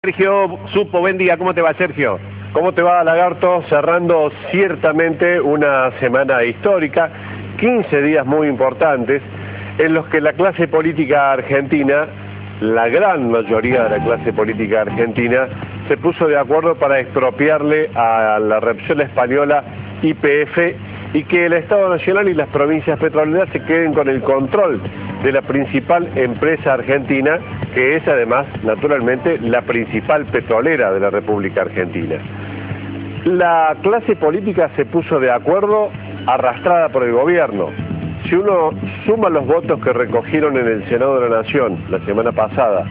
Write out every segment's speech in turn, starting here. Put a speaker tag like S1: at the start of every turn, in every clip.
S1: Sergio Supo, buen día, ¿cómo te va, Sergio? ¿Cómo te va, Lagarto? Cerrando ciertamente una semana histórica, 15 días muy importantes, en los que la clase política argentina, la gran mayoría de la clase política argentina, se puso de acuerdo para expropiarle a la Repsol española YPF y que el Estado Nacional y las provincias petroleras se queden con el control de la principal empresa argentina, que es además, naturalmente, la principal petrolera de la República Argentina. La clase política se puso de acuerdo arrastrada por el gobierno. Si uno suma los votos que recogieron en el Senado de la Nación la semana pasada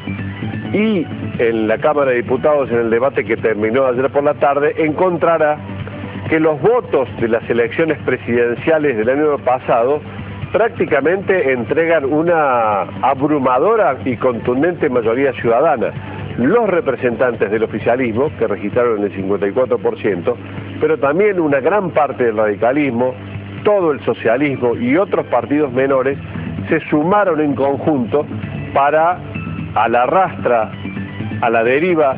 S1: y en la Cámara de Diputados en el debate que terminó ayer por la tarde, encontrará que los votos de las elecciones presidenciales del año pasado prácticamente entregan una abrumadora y contundente mayoría ciudadana. Los representantes del oficialismo, que registraron el 54%, pero también una gran parte del radicalismo, todo el socialismo y otros partidos menores, se sumaron en conjunto para, a la rastra, a la deriva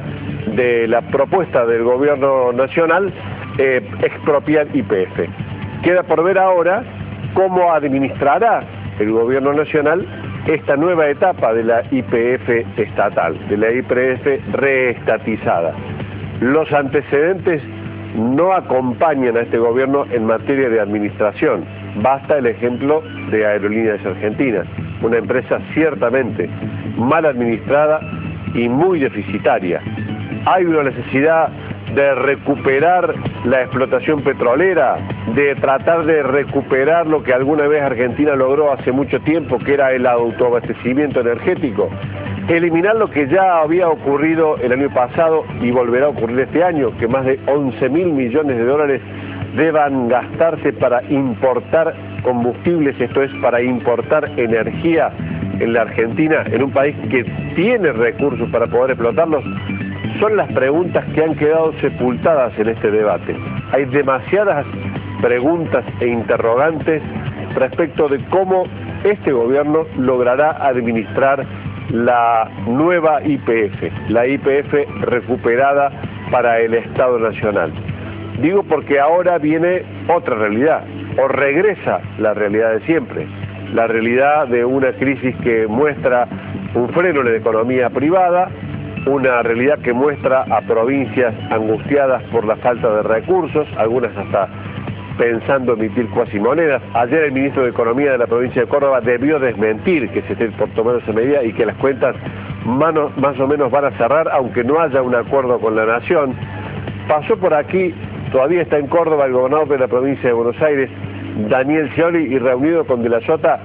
S1: de la propuesta del gobierno nacional, expropiar YPF. Queda por ver ahora cómo administrará el gobierno nacional esta nueva etapa de la YPF estatal, de la YPF reestatizada. Los antecedentes no acompañan a este gobierno en materia de administración. Basta el ejemplo de Aerolíneas Argentinas, una empresa ciertamente mal administrada y muy deficitaria. Hay una necesidad de recuperar la explotación petrolera, de tratar de recuperar lo que alguna vez Argentina logró hace mucho tiempo, que era el autoabastecimiento energético, eliminar lo que ya había ocurrido el año pasado y volverá a ocurrir este año, que más de 11.000 millones de dólares deban gastarse para importar combustibles, esto es, para importar energía en la Argentina, en un país que tiene recursos para poder explotarlos. Son las preguntas que han quedado sepultadas en este debate. Hay demasiadas preguntas e interrogantes respecto de cómo este gobierno logrará administrar la nueva YPF, la YPF recuperada para el Estado Nacional. Digo porque ahora viene otra realidad, o regresa la realidad de siempre, la realidad de una crisis que muestra un freno en la economía privada, una realidad que muestra a provincias angustiadas por la falta de recursos, algunas hasta pensando emitir cuasimonedas. Ayer el ministro de Economía de la provincia de Córdoba debió desmentir que se esté por tomar esa medida y que las cuentas más o menos van a cerrar, aunque no haya un acuerdo con la Nación. Pasó por aquí, todavía está en Córdoba, el gobernador de la provincia de Buenos Aires, Daniel Scioli, y reunido con De la Sota,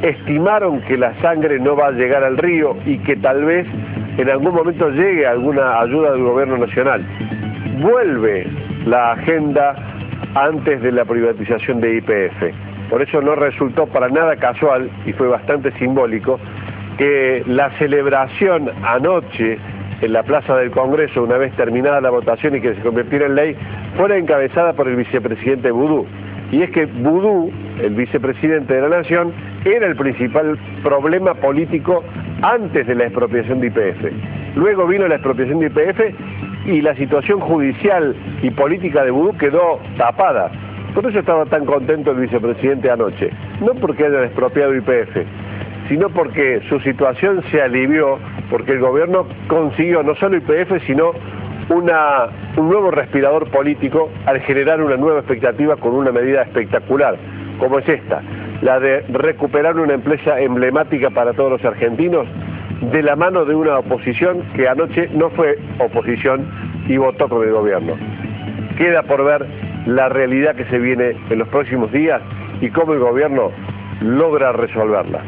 S1: estimaron que la sangre no va a llegar al río y que tal vez en algún momento llegue alguna ayuda del gobierno nacional. Vuelve la agenda antes de la privatización de YPF. Por eso no resultó para nada casual, y fue bastante simbólico, que la celebración anoche en la Plaza del Congreso, una vez terminada la votación y que se convirtiera en ley, fuera encabezada por el vicepresidente Boudou. Y es que Boudou, el vicepresidente de la Nación, era el principal problema político antes de la expropiación de YPF. Luego vino la expropiación de YPF y la situación judicial y política de Boudou quedó tapada. Por eso estaba tan contento el vicepresidente anoche. No porque hayan expropiado YPF, sino porque su situación se alivió, porque el gobierno consiguió no solo YPF, sino un nuevo respirador político al generar una nueva expectativa con una medida espectacular, como es esta, la de recuperar una empresa emblemática para todos los argentinos, de la mano de una oposición que anoche no fue oposición y votó con el gobierno. Queda por ver la realidad que se viene en los próximos días y cómo el gobierno logra resolverla.